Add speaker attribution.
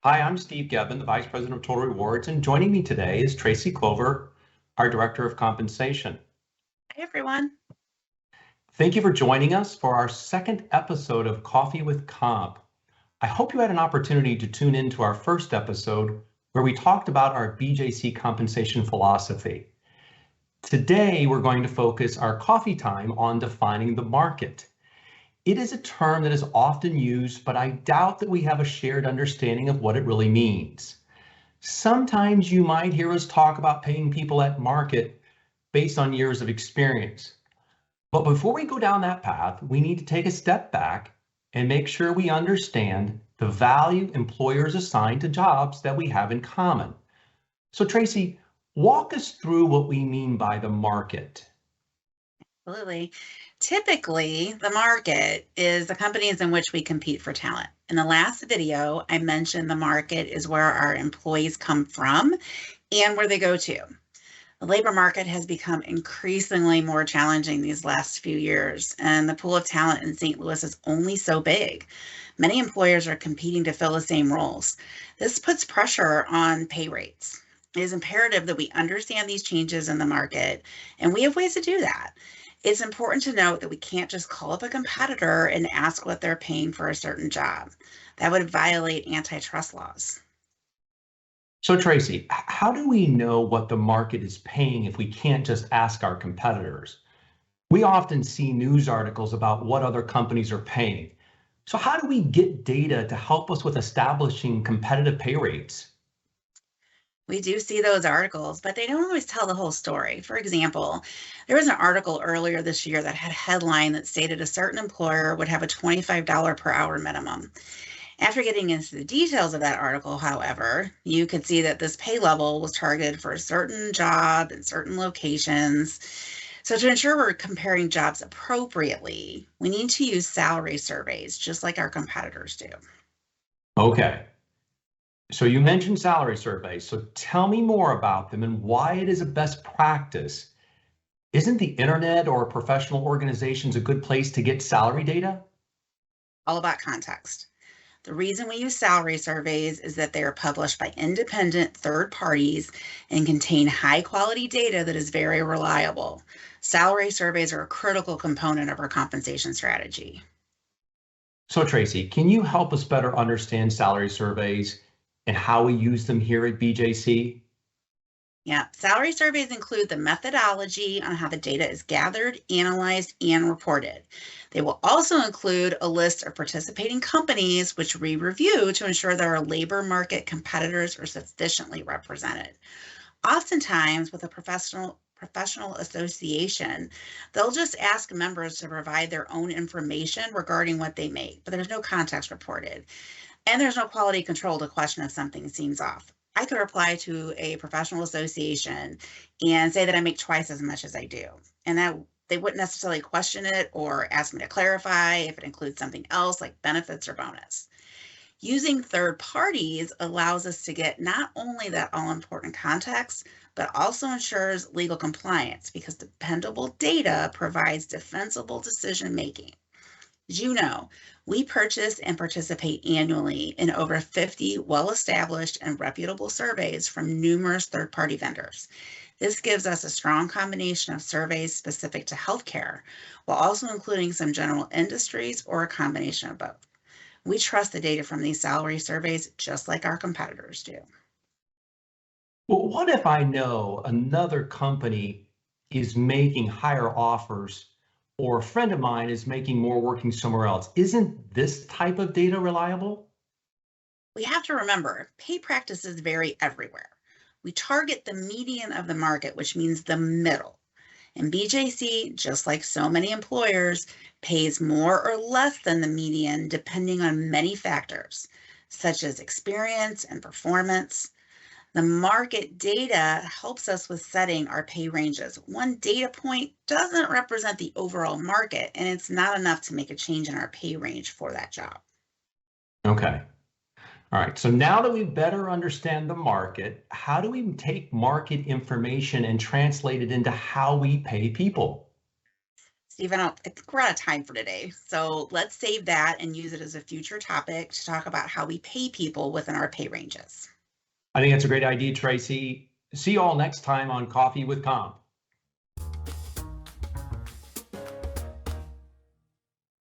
Speaker 1: Hi, I'm Steve Gebben, the Vice President of Total Rewards, and joining me today is Tracey Clover, our Director of Compensation.
Speaker 2: Hi, everyone.
Speaker 1: Thank you for joining us for our second episode of Coffee with Comp. I hope you had an opportunity to tune into our first episode where we talked about our BJC compensation philosophy. Today, we're going to focus our coffee time on defining the market. It is a term that is often used, but I doubt that we have a shared understanding of what it really means. Sometimes you might hear us talk about paying people at market based on years of experience. But before we go down that path, we need to take a step back and make sure we understand the value employers assign to jobs that we have in common. So Tracey, walk us through what we mean by the market.
Speaker 2: Absolutely. Typically, the market is the companies in which we compete for talent. In the last video, I mentioned the market is where our employees come from and where they go to. The labor market has become increasingly more challenging these last few years, and the pool of talent in St. Louis is only so big. Many employers are competing to fill the same roles. This puts pressure on pay rates. It is imperative that we understand these changes in the market, and we have ways to do that. It's important to note that we can't just call up a competitor and ask what they're paying for a certain job. That would violate antitrust laws.
Speaker 1: So Tracey, how do we know what the market is paying if we can't just ask our competitors? We often see news articles about what other companies are paying. So how do we get data to help us with establishing competitive pay rates?
Speaker 2: We do see those articles, but they don't always tell the whole story. For example, there was an article earlier this year that had a headline that stated a certain employer would have a $25 per hour minimum. After getting into the details of that article, however, you could see that this pay level was targeted for a certain job in certain locations. So to ensure we're comparing jobs appropriately, we need to use salary surveys, just like our competitors do.
Speaker 1: Okay, so you mentioned salary surveys. So tell me more about them and why it is a best practice. Isn't the internet or professional organizations a good place to get salary data?
Speaker 2: All about context. The reason we use salary surveys is that they are published by independent third parties and contain high quality data that is very reliable. Salary surveys are a critical component of our compensation strategy.
Speaker 1: So Tracey, can you help us better understand salary surveys and how we use them here at BJC?
Speaker 2: Yeah, salary surveys include the methodology on how the data is gathered, analyzed, and reported. They will also include a list of participating companies, which we review to ensure that our labor market competitors are sufficiently represented. Oftentimes, with a professional association, they'll just ask members to provide their own information regarding what they make, but there's no context reported. And there's no quality control to question if something seems off. I could reply to a professional association and say that I make twice as much as I do. And that they wouldn't necessarily question it or ask me to clarify if it includes something else like benefits or bonus. Using third parties allows us to get not only that all important context, but also ensures legal compliance because dependable data provides defensible decision making. As you know, we purchase and participate annually in over 50 well-established and reputable surveys from numerous third-party vendors. This gives us a strong combination of surveys specific to healthcare, while also including some general industries or a combination of both. We trust the data from these salary surveys just like our competitors do.
Speaker 1: Well, what if I know another company is making higher offers or a friend of mine is making more working somewhere else? Isn't this type of data reliable?
Speaker 2: We have to remember pay practices vary everywhere. We target the median of the market, which means the middle. And BJC, just like so many employers, pays more or less than the median depending on many factors, such as experience and performance. The market data helps us with setting our pay ranges. One data point doesn't represent the overall market, and it's not enough to make a change in our pay range for that job.
Speaker 1: Okay. All right. So now that we better understand the market, how do we take market information and translate it into how we pay people?
Speaker 2: Stephen, I think we're out of time for today. So let's save that and use it as a future topic to talk about how we pay people within our pay ranges.
Speaker 1: I think that's a great idea, Tracy. See you all next time on Coffee with Comp.